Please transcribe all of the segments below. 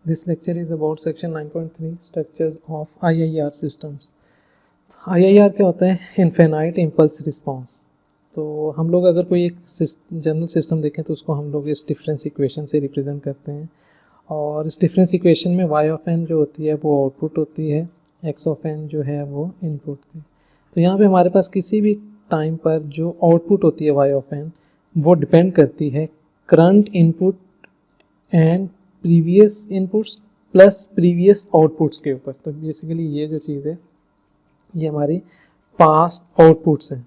This lecture is about section 9.3 structures of IIR systems. IIR क्या होता है? Infinite impulse response. तो हम लोग अगर कोई एक जनरल सिस्टम देखें तो उसको हम लोग इस डिफरेंस इक्वेशन से रिप्रेजेंट करते हैं, और इस डिफरेंस इक्वेशन में y ऑफ n जो होती है वो आउटपुट होती है, x ऑफ n जो है वो इनपुट थी। तो यहाँ पे हमारे पास किसी भी टाइम पर जो आउटपुट होती है y ऑफ n वो डिपेंड करती है current input and previous inputs plus previous outputs के ऊपर। तो बेसिकली ये जो चीज़ है ये हमारी पास्ट आउटपुट्स हैं।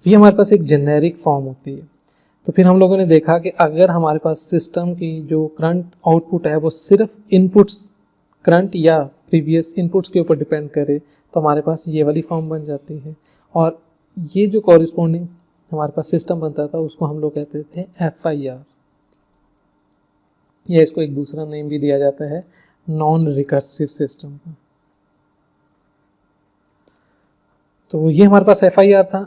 ये हमारे पास एक जेनेरिक फॉर्म होती है। तो फिर हम लोगों ने देखा कि अगर हमारे पास सिस्टम की जो करंट आउटपुट है वो सिर्फ इनपुट्स करंट या प्रीवियस इनपुट्स के ऊपर डिपेंड करे तो हमारे पास ये वाली फॉर्म बन जाती है, और ये जो कॉरिस्पॉन्डिंग हमारे पास सिस्टम बनता था उसको हम लोग कहते थे FIR, या इसको एक दूसरा नेम भी दिया जाता है नॉन रिकर्सिव सिस्टम का। तो ये हमारे पास FIR था।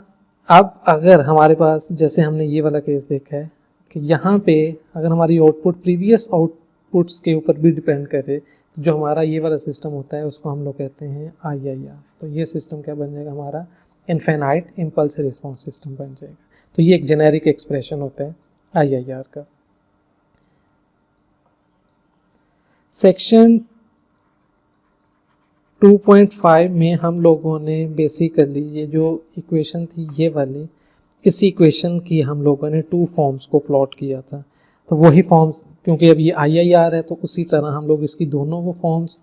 अब अगर हमारे पास, जैसे हमने ये वाला केस देखा है कि यहाँ पे अगर हमारी आउटपुट प्रीवियस आउटपुट्स के ऊपर भी डिपेंड करे तो जो हमारा ये वाला सिस्टम होता है उसको हम लोग कहते हैं IIR। तो ये सिस्टम क्या बन जाएगा? हमारा इनफिनाइट इम्पल्स रिस्पॉन्स सिस्टम बन जाएगा। तो ये एक जेनेरिक एक्सप्रेशन होता है IIR का। सेक्शन 2.5 में हम लोगों ने बेसिकली ये जो इक्वेशन थी ये वाली, इस इक्वेशन की हम लोगों ने टू फॉर्म्स को प्लॉट किया था। तो वही फॉर्म्स, क्योंकि अब ये IIR है तो उसी तरह हम लोग इसकी दोनों वो फॉर्म्स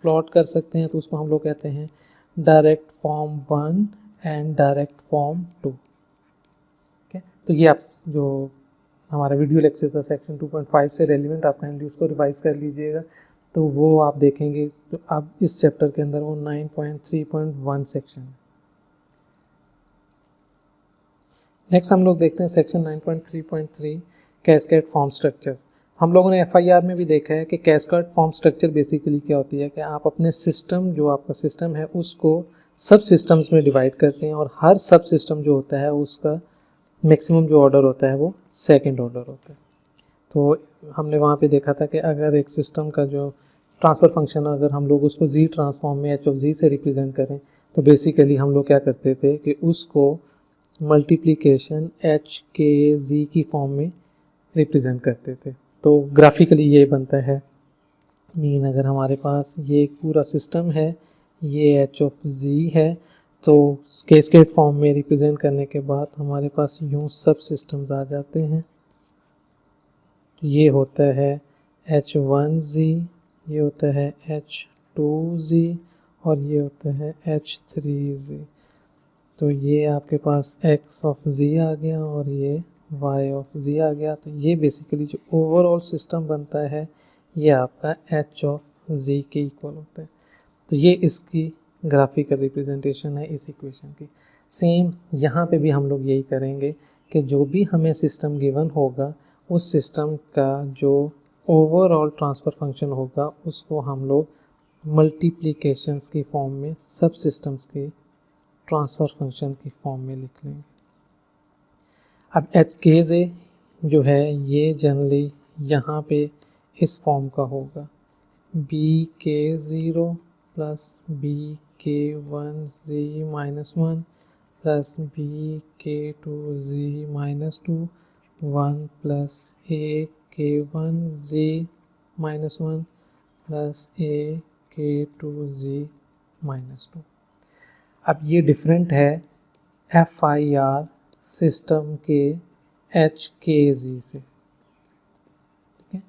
प्लॉट कर सकते हैं। तो उसको हम लोग कहते हैं direct form 1 and direct form 2। Okay, तो ये आप जो हमारा वीडियो लेक्चर था सेक्शन 2.5 से रेलिवेंट, आप काइंडली उसको रिवाइज कर लीजिएगा। तो वो आप देखेंगे तो अब इस चैप्टर के अंदर वो 9.3.1 सेक्शन है। नेक्स्ट हम लोग देखते हैं सेक्शन 9.3.3 कैस्केड फॉर्म स्ट्रक्चर्स। हम लोगों ने FIR में भी देखा है कि कैस्केड फॉर्म स्ट्रक्चर बेसिकली क्या होती है कि आप अपने सिस्टम, जो आपका सिस्टम है उसको सब सिस्टम्स में डिवाइड करते हैं, और हर सब सिस्टम जो होता है उसका मैक्सिमम जो ऑर्डर होता है वो सेकंड ऑर्डर होता है। तो हमने वहाँ पे देखा था कि अगर एक सिस्टम का जो ट्रांसफ़र फंक्शन अगर हम लोग उसको Z ट्रांसफॉर्म में H ऑफ Z से रिप्रेजेंट करें तो बेसिकली हम लोग क्या करते थे कि उसको मल्टीप्लिकेशन H के Z की फॉर्म में रिप्रेजेंट करते थे। तो ग्राफिकली ये बनता है, मीन अगर हमारे पास ये एक पूरा सिस्टम है, ये H ऑफ Z है, तो कैस्केड फॉर्म में रिप्रेजेंट करने के बाद हमारे पास यूँ सब सिस्टम्स आ जाते हैं। ये होता है H1Z, ये होता है H2Z, और ये होता है H3Z। तो ये आपके पास X ऑफ Z आ गया और ये Y ऑफ Z आ गया। तो ये बेसिकली जो ओवरऑल सिस्टम बनता है ये आपका H ऑफ Z के इक्वल होता है। तो ये इसकी ग्राफिकल रिप्रेजेंटेशन है इस इक्वेशन की। सेम यहाँ पे भी हम लोग यही करेंगे कि जो भी हमें सिस्टम गिवन होगा उस सिस्टम का जो ओवरऑल ट्रांसफ़र फंक्शन होगा उसको हम लोग मल्टीप्लिकेशंस की फॉर्म में सब सिस्टम्स के ट्रांसफ़र फंक्शन की फॉर्म में लिख लेंगे। अब HKJ जो है ये जनरली यहाँ पे इस फॉर्म का होगा, BK0 plus BK1Z minus 1 plus BK2Z minus 2 1 plus AK1Z minus 1 plus AK2Z minus 2। अब ये डिफरेंट है FIR सिस्टम के HKZ से। ठीक है,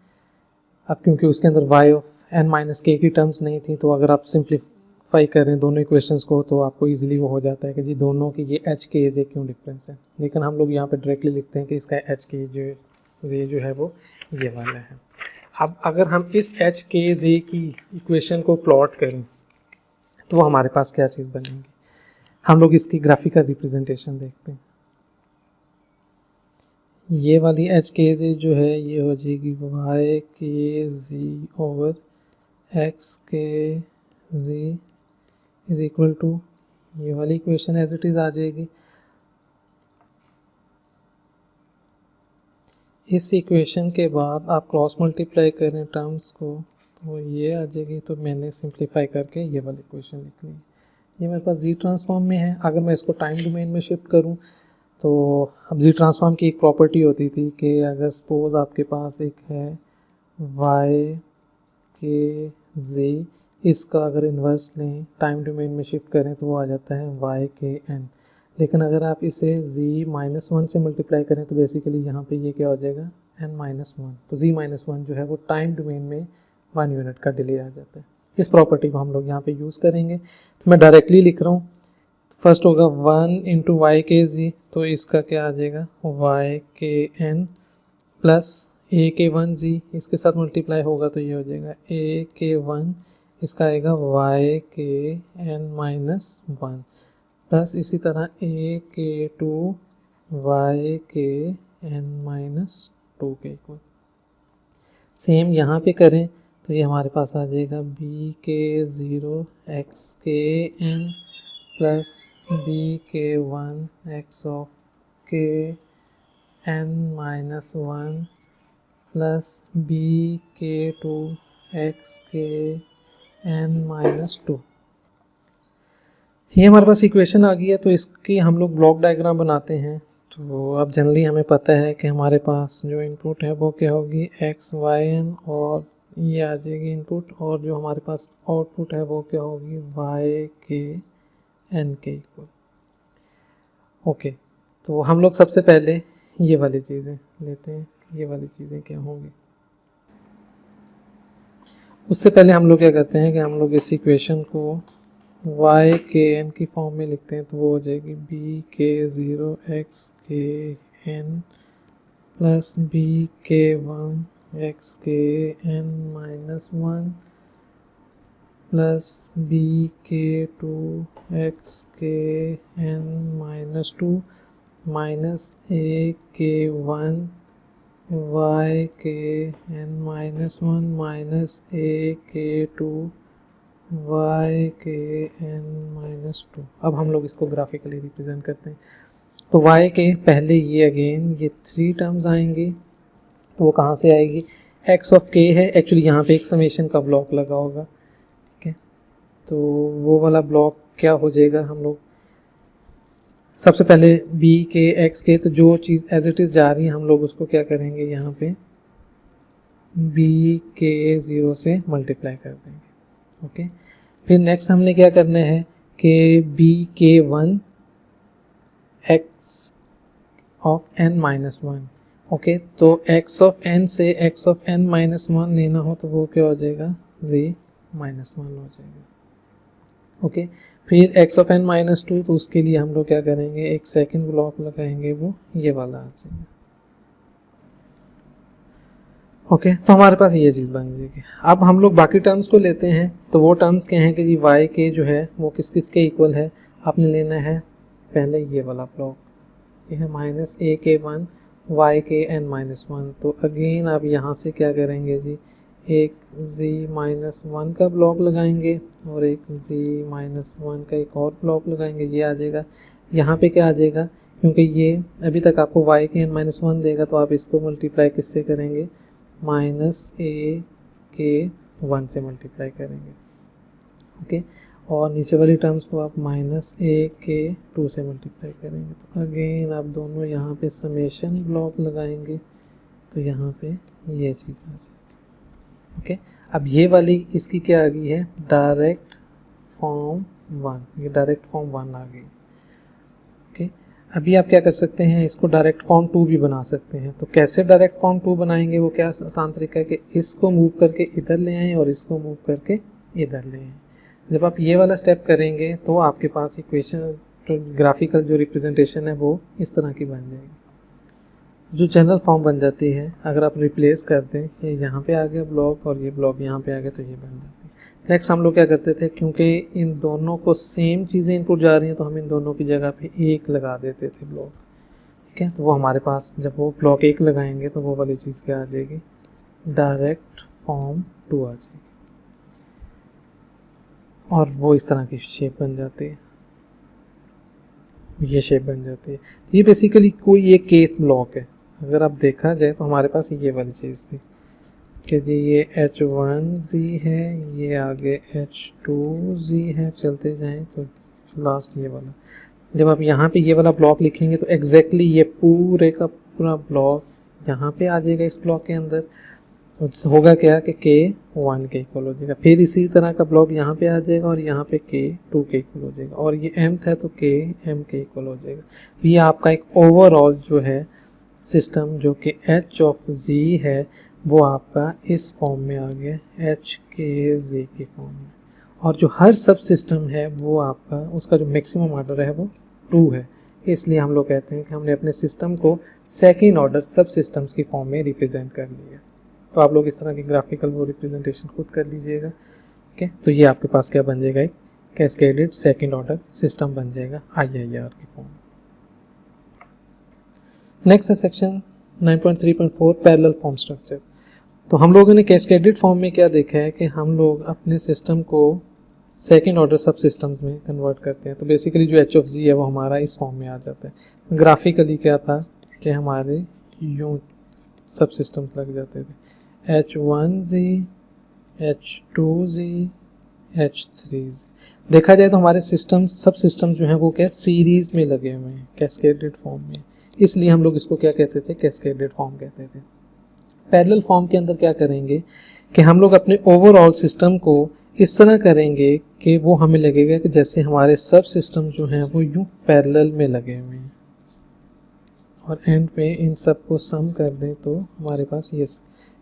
अब क्योंकि उसके अंदर y of n minus k की टर्म्स नहीं थी तो अगर आप सिंप्लीफाई करें दोनों इक्वेशंस को तो आपको इजीली वो हो जाता है कि जी दोनों की ये HKZ क्यों डिफरेंस है। लेकिन हम लोग यहाँ पे डायरेक्टली लिखते हैं कि इसका HKZ जो है वो ये वाला है। अब अगर हम इस HKZ की इक्वेशन को प्लॉट करें तो वो हमारे पास क्या चीज़ बनेगी? हम लोग इसकी ग्राफिकल रिप्रेजेंटेशन देखते हैं। ये वाली HKZ जो है ये हो जाएगी YKZ over XKZ is equal to, ये वाली इक्वेशन एज इट इज़ आ जाएगी। इस इक्वेशन के बाद आप क्रॉस मल्टीप्लाई करें टर्म्स को तो ये आ जाएगी। तो मैंने सिंप्लीफाई करके ये वाली इक्वेशन लिख ली। ये मेरे पास जी ट्रांसफॉर्म में है। अगर मैं इसको टाइम डोमेन में शिफ्ट करूं तो अब जी ट्रांसफॉर्म की एक प्रॉपर्टी होती थी कि अगर सपोज आपके पास एक है वाई के जी, इसका अगर इन्वर्स लें टाइम डोमेन में शिफ्ट करें तो वो आ जाता है वाई के एन। लेकिन अगर आप इसे z-1 से मल्टीप्लाई करें तो बेसिकली यहाँ पे ये क्या हो जाएगा n-1। तो z-1 जो है वो टाइम डोमेन में 1 यूनिट का डिले आ जाता है। इस प्रॉपर्टी को हम लोग यहाँ पे यूज़ करेंगे। तो मैं डायरेक्टली लिख रहा हूँ। फर्स्ट होगा 1 इंटू वाई के जी, तो इसका क्या आ जाएगा वाई के एन प्लस ए के 1 जी, इसके साथ मल्टीप्लाई होगा तो ये हो जाएगा ए के 1, इसका आएगा वाई के n-1 प्लस इसी तरह ए के 2 वाई के n-2 के इक्वल। सेम यहाँ पे करें तो ये हमारे पास आ जाएगा बी के 0 एक्स के n प्लस बी के 1 एक्स ऑफ के n-1 प्लस बी के 2 एक्स के n-2। ये हमारे पास इक्वेशन आ गई है। तो इसकी हम लोग ब्लॉक डायग्राम बनाते हैं। तो अब जनरली हमें पता है कि हमारे पास जो इनपुट है वो क्या होगी एक्स वाई एन, और ये आ जाएगी इनपुट, और जो हमारे पास आउटपुट है वो क्या होगी वाई के एन के इक्वल। ओके, तो हम लोग सबसे पहले ये वाली चीज़ें लेते हैं। ये वाली चीज़ें क्या होंगी, उससे पहले हम लोग क्या करते हैं कि हम लोग इस इक्वेशन को y के n की फॉर्म में लिखते हैं। तो वो हो जाएगी b के 0 x के n प्लस b के 1 x के n-1 प्लस b के 2 x के n-2 माइनस a के 1 y के n-1 माइनस a के 2 y के n-2। अब हम लोग इसको ग्राफिकली रिप्रेजेंट करते हैं। तो y के पहले ये अगेन ये 3 टर्म्स आएंगी। तो वो कहाँ से आएगी, x ऑफ k है। एक्चुअली यहाँ पे एक समेशन का ब्लॉक लगा होगा, ठीक है। तो वो वाला ब्लॉक क्या हो जाएगा, हम लोग सबसे पहले b के x के, तो जो चीज़ एज इट इज़ जा रही है हम लोग उसको क्या करेंगे यहाँ पे b के 0 से मल्टीप्लाई कर देंगे। ओके, फिर नेक्स्ट हमने क्या करना है कि b के 1 x ऑफ n-1। ओके, तो x ऑफ n से x ऑफ n-1 लेना हो तो वो क्या हो जाएगा z-1 हो जाएगा। ओके, फिर x ऑफ n-2, तो उसके लिए हम लोग क्या करेंगे एक सेकंड ब्लॉक लगाएंगे, वो ये वाला आ जाएगा। ओके, तो हमारे पास ये चीज़ बन जाएगी। अब हम लोग बाकी टर्म्स को लेते हैं। तो वो टर्म्स क्या हैं कि जी y के जो है वो किस किस के इक्वल है। आपने लेना है पहले ये वाला ब्लॉक, ये है माइनस a के 1 y के n-1। तो अगेन आप यहाँ से क्या करेंगे जी एक z-1 का ब्लॉक लगाएंगे और एक z-1 का एक और ब्लॉक लगाएंगे। ये आ जाएगा। यहाँ पे क्या आ जाएगा, क्योंकि ये अभी तक आपको y के n-1 देगा तो आप इसको मल्टीप्लाई किससे करेंगे माइनस a के 1 से मल्टीप्लाई करेंगे। ओके, और नीचे वाली टर्म्स को आप माइनस a के 2 से मल्टीप्लाई करेंगे। तो अगेन आप दोनों यहाँ पे समेशन ब्लॉक लगाएंगे तो यहाँ पे ये चीज़ आ जाएगी। ओके, अब ये वाली इसकी क्या आ गई है डायरेक्ट फॉर्म 1, ये डायरेक्ट फॉर्म 1 आ गई। ओके, अभी आप क्या कर सकते हैं, इसको डायरेक्ट फॉर्म 2 भी बना सकते हैं। तो कैसे डायरेक्ट फॉर्म 2 बनाएंगे, वो क्या आसान तरीका है कि इसको मूव करके इधर ले आएँ और इसको मूव करके इधर ले आएँ। जब आप ये वाला स्टेप करेंगे तो आपके पास इक्वेशन तो ग्राफिकल जो रिप्रेजेंटेशन है वो इस तरह की बन जाएगी, जो जनरल फॉर्म बन जाती है। अगर आप रिप्लेस कर दें, ये यहाँ पे आ गया ब्लॉक और ये ब्लॉक यहाँ पे आ गया तो ये बन जाती है। नेक्स्ट हम लोग क्या करते थे, क्योंकि इन दोनों को सेम चीज़ें इनपुट जा रही हैं तो हम इन दोनों की जगह पे एक लगा देते थे ब्लॉक, ठीक है। तो वो हमारे पास जब वो ब्लॉक एक लगाएंगे तो वो वाली चीज़ क्या आ जाएगी डायरेक्ट फॉर्म 2 आ जाएगी और वो इस तरह की शेप बन जाती है, ये शेप बन जाती है। ये बेसिकली कोई एक केथ ब्लॉक है। अगर आप देखा जाए तो हमारे पास ये वाली चीज़ थी, कि जी ये H1Z है, ये आगे H2Z है, चलते जाएं तो लास्ट ये वाला। जब आप यहाँ पे ये वाला ब्लॉक लिखेंगे तो एग्जैक्टली ये पूरे का पूरा ब्लॉक यहाँ पे आ जाएगा इस ब्लॉक के अंदर। तो होगा क्या कि K1 के इक्वल हो जाएगा, फिर इसी तरह का ब्लॉक यहाँ पे आ जाएगा और यहाँ पे K2 के इक्वल हो जाएगा, और ये mth है तो Km के इक्वल हो जाएगा। ये आपका एक ओवरऑल जो है सिस्टम जो कि H ऑफ Z है वो आपका इस फॉर्म में आ गया, HKZ की फॉर्म में। और जो हर सब सिस्टम है वो आपका उसका जो मैक्सिमम ऑर्डर है वो 2 है, इसलिए हम लोग कहते हैं कि हमने अपने सिस्टम को सेकेंड ऑर्डर सब सिस्टम्स की फॉर्म में रिप्रेजेंट कर लिया। तो आप लोग इस तरह की ग्राफिकल वो रिप्रेजेंटेशन खुद कर लीजिएगा। ओके, तो ये आपके पास क्या बन जाएगा, एक कैस्केडेड सेकेंड ऑर्डर सिस्टम बन जाएगा IIR की फॉर्म। नेक्स्ट है सेक्शन 9.3.4 पैरेलल फॉर्म स्ट्रक्चर। तो हम लोगों ने कैस्केडेड फॉर्म में क्या देखा है कि हम लोग अपने सिस्टम को सेकेंड ऑर्डर सब सिस्टम्स में कन्वर्ट करते हैं। तो बेसिकली जो H ऑफ Z है वो हमारा इस फॉर्म में आ जाता है। ग्राफिकली क्या था कि हमारे यूँ सब सिस्टम्स लग जाते थे, H1Z, H2Z, H3Z। देखा जाए तो हमारे सिस्टम सब सिस्टम जो हैं वो क्या सीरीज़ में लगे हुए हैं कैस्केडेड फॉर्म में, इसलिए हम लोग इसको क्या कहते थे, कैस्केडेड फॉर्म कहते थे। पैरेलल फॉर्म के अंदर क्या करेंगे कि हम लोग अपने ओवरऑल सिस्टम को इस तरह करेंगे कि वो हमें लगेगा कि जैसे हमारे सब सिस्टम जो हैं वो यूँ पैरेलल में लगे हुए हैं, और एंड पे इन सब को सम कर दें तो हमारे पास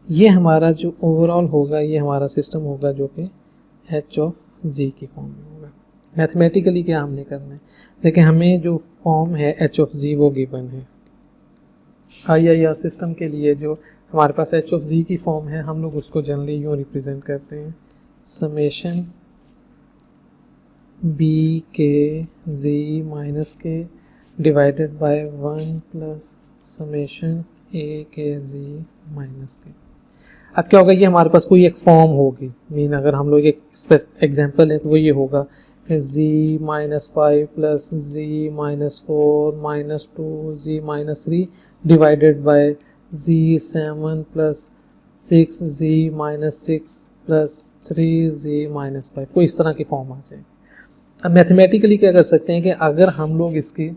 ये हमारा जो ओवरऑल होगा ये हमारा सिस्टम होगा जो कि H ऑफ Z की फॉर्म में होगा। मैथमेटिकली क्या हमने करना है, देखिए हमें जो फॉर्म है H ऑफ Z वो गिवन है। IIR सिस्टम के लिए जो हमारे पास H ऑफ Z की फॉर्म है हम लोग उसको जनरली यूँ रिप्रेजेंट करते हैं, समेशन BKZ माइनस के divided by 1 plus summation AKZ minus के। अब क्या होगा, ये हमारे पास कोई एक फॉर्म होगी, मीन अगर हम लोग एक एग्जांपल है तो वो ये होगा कि Z minus 5 plus Z minus 4 minus 2 Z minus 3 divided by Z 7 plus 6 Z minus 6 plus 3 Z minus 5, कोई इस तरह की फॉर्म आ जाएगी। अब मैथमेटिकली क्या कर सकते हैं कि अगर हम लोग इसकी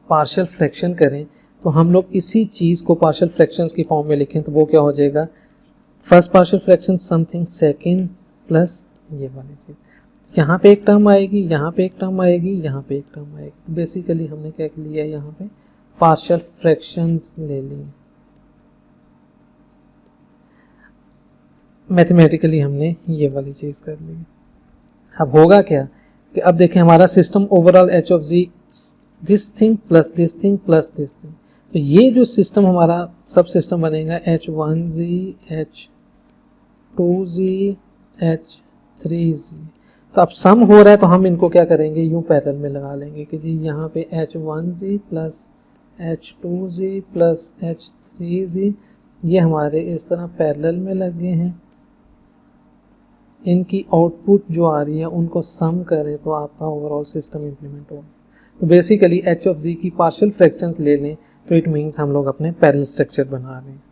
पार्शियल फ्रैक्शन करें तो हम लोग इसी चीज़ को पार्शियल फ्रैक्शंस की फॉर्म में लिखें तो वो क्या हो जाएगा, first partial fraction something second plus ये वाली चीज़, यहाँ पे एक टर्म आएगी, यहाँ पे एक टर्म आएगी, यहाँ पे एक टर्म आएगी। तो बेसिकली हमने क्या लिया है, यहाँ पे पार्शियल फ्रैक्शंस ले लिए, मैथमेटिकली हमने ये वाली चीज़ कर ली। अब होगा क्या कि अब देखें हमारा system overall H of Z this thing plus this thing plus this thing, तो ये जो सिस्टम हमारा सब सिस्टम बनेगा H1Z, H2Z, H3Z। तो अब सम हो रहा है तो हम इनको क्या करेंगे, यूं पैरेलल में लगा लेंगे कि जी यहाँ पे H1Z plus H2Z plus H3Z ये हमारे इस तरह पैरेलल में लगे हैं। इनकी आउटपुट जो आ रही है उनको सम करें तो आपका ओवरऑल सिस्टम इम्प्लीमेंट होगा। तो बेसिकली H ऑफ Z की पार्शियल फ्रैक्शंस ले लें तो इट मीन्स हम लोग अपने पैरेलल स्ट्रक्चर बना रहे हैं।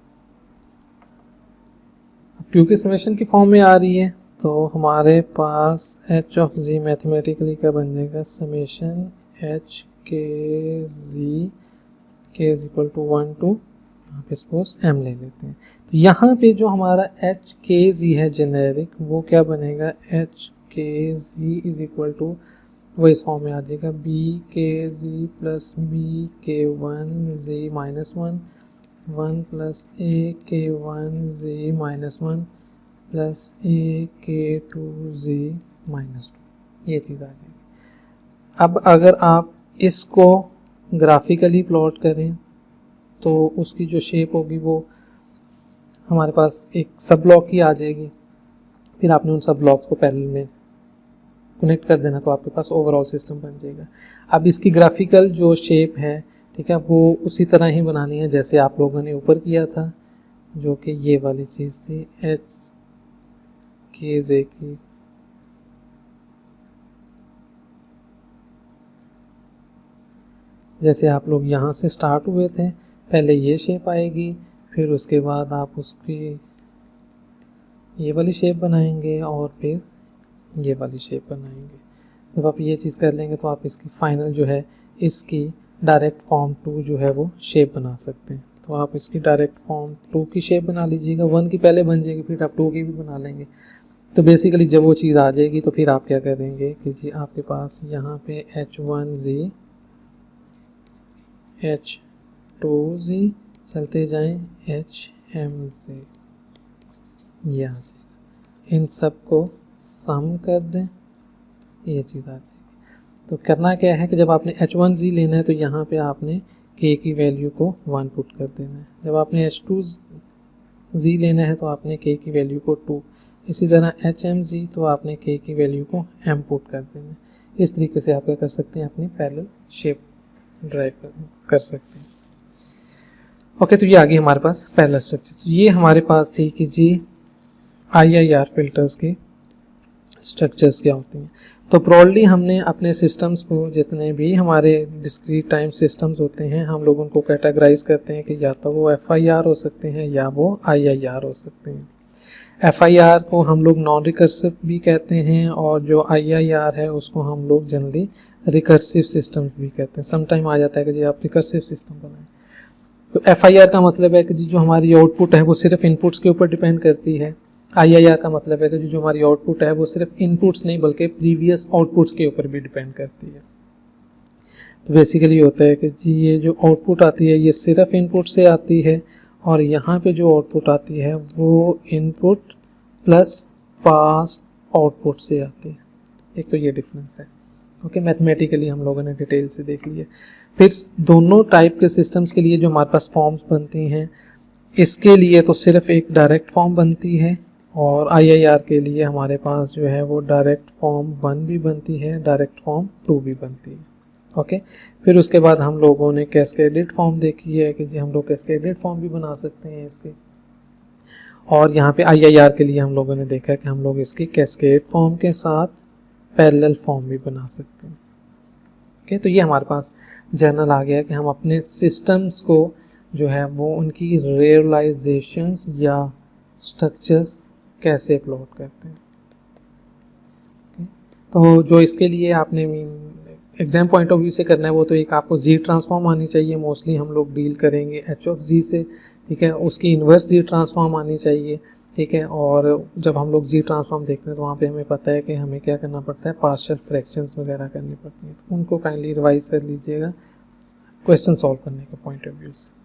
क्योंकि समेशन की फॉर्म में आ रही है तो हमारे पास H ऑफ Z मैथमेटिकली क्या बन जाएगा, समेशन H के Z के इज इक्वल टू 1 टू यहाँ पे सपोज M ले लेते हैं। तो यहाँ पे जो हमारा H के Z है जेनेरिक वो क्या बनेगा, H के Z इज इक्वल टू वो इस फॉर्म में आ जाएगा B के Z प्लस B के 1 Z माइनस 1 प्लस A के 1 Z माइनस 1 प्लस A के 2 Z माइनस 2, ये चीज़ आ जाएगी। अब अगर आप इसको ग्राफिकली प्लॉट करें तो उसकी जो शेप होगी वो हमारे पास एक सब ब्लॉक ही आ जाएगी, फिर आपने उन सब ब्लॉक्स को पैरेलल में कनेक्ट कर देना तो आपके पास ओवरऑल सिस्टम बन जाएगा। अब इसकी ग्राफिकल जो शेप है, ठीक है, वो उसी तरह ही बनानी है जैसे आप लोगों ने ऊपर किया था, जो कि ये वाली चीज़ थी H के Z की। जैसे आप लोग यहाँ से स्टार्ट हुए थे, पहले ये शेप आएगी, फिर उसके बाद आप उसकी ये वाली शेप बनाएंगे और फिर ये वाली शेप बनाएंगे। जब आप ये चीज़ कर लेंगे तो आप इसकी फाइनल जो है इसकी डायरेक्ट फॉर्म 2 जो है वो शेप बना सकते हैं। तो आप इसकी डायरेक्ट फॉर्म 2 की शेप बना लीजिएगा, 1 की पहले बन जाएगी, फिर आप 2 की भी बना लेंगे। तो बेसिकली जब वो चीज़ आ जाएगी तो फिर आप क्या करेंगे कि जी आपके पास यहाँ पे H1Z H2Z चलते जाएं HMZ, ये आ जाएगा। इन सब को सम कर दें, ये चीज़ आ जाएगी। तो करना क्या है कि जब आपने H1Z लेना है तो यहाँ पे आपने K की वैल्यू को 1 पुट कर देना है। जब आपने H2Z लेना है तो आपने K की वैल्यू को 2, इसी तरह HMZ तो आपने K की वैल्यू को M पुट कर देना है। इस तरीके से आप क्या कर सकते हैं, अपनी पैरेलल शेप ड्राइव कर सकते हैं। ओके, तो ये आ गई हमारे पास पैरेलल स्ट्रक्चर। तो ये हमारे पास थी कि जी IIR फिल्टर्स के स्ट्रक्चर्स क्या होती हैं। तो ब्रॉडली हमने अपने सिस्टम्स को, जितने भी हमारे डिस्क्रीट टाइम सिस्टम्स होते हैं, हम लोग उनको कैटेगराइज करते हैं कि या तो वो FIR हो सकते हैं या वो IIR हो सकते हैं। FIR को हम लोग नॉन रिकर्सिव भी कहते हैं और जो IIR है उसको हम लोग जनरली रिकर्सिव सिस्टम भी कहते हैं। समटाइम आ जाता है कि जी आप रिकर्सिव सिस्टम बनाएं। तो FIR का मतलब है कि जी जो हमारी आउटपुट है वो सिर्फ इनपुट्स के ऊपर डिपेंड करती है। IIR का मतलब है कि जो हमारी आउटपुट है वो सिर्फ इनपुट्स नहीं बल्कि प्रीवियस आउटपुट्स के ऊपर भी डिपेंड करती है। तो बेसिकली होता है कि जी ये जो आउटपुट आती है ये सिर्फ इनपुट से आती है और यहाँ पे जो आउटपुट आती है वो इनपुट प्लस पास्ट आउटपुट से आती है। एक तो ये डिफरेंस है। ओके, मैथमेटिकली हम लोगों ने डिटेल से देख लिया। फिर दोनों टाइप के सिस्टम्स के लिए जो हमारे पास फॉर्म्स बनती हैं, इसके लिए तो सिर्फ एक डायरेक्ट फॉर्म बनती है और IIR के लिए हमारे पास जो है वो डायरेक्ट फॉर्म 1 भी बनती है, डायरेक्ट फॉर्म 2 भी बनती है। ओके, फिर उसके बाद हम लोगों ने कैस्केडेड फॉर्म देखी है कि जी हम लोग कैस्केडेड फॉर्म भी बना सकते हैं इसके, और यहाँ पे IIR के लिए हम लोगों ने देखा है कि हम लोग इसकी कैस्केड फॉर्म के साथ पैरेलल फॉर्म भी बना सकते हैं। ओके, तो ये हमारे पास जर्नल आ गया कि हम अपने सिस्टम्स को जो है वो उनकी रियलाइजेशंस या स्ट्रक्चर्स कैसे प्लॉट करते हैं। तो जो इसके लिए आपने एग्जाम पॉइंट ऑफ व्यू से करना है वो तो एक आपको Z ट्रांसफॉर्म आनी चाहिए, मोस्टली हम लोग डील करेंगे H(Z) से, ठीक है। उसकी इन्वर्स Z ट्रांसफॉर्म आनी चाहिए, ठीक है। और जब हम लोग Z ट्रांसफॉर्म देखते हैं तो वहाँ पे हमें पता है कि हमें क्या करना पड़ता है, पार्शियल फ्रैक्शंस वगैरह करनी पड़ती हैं। तो उनको काइंडली रिवाइज कर लीजिएगा क्वेश्चन सॉल्व करने के पॉइंट ऑफ व्यू से।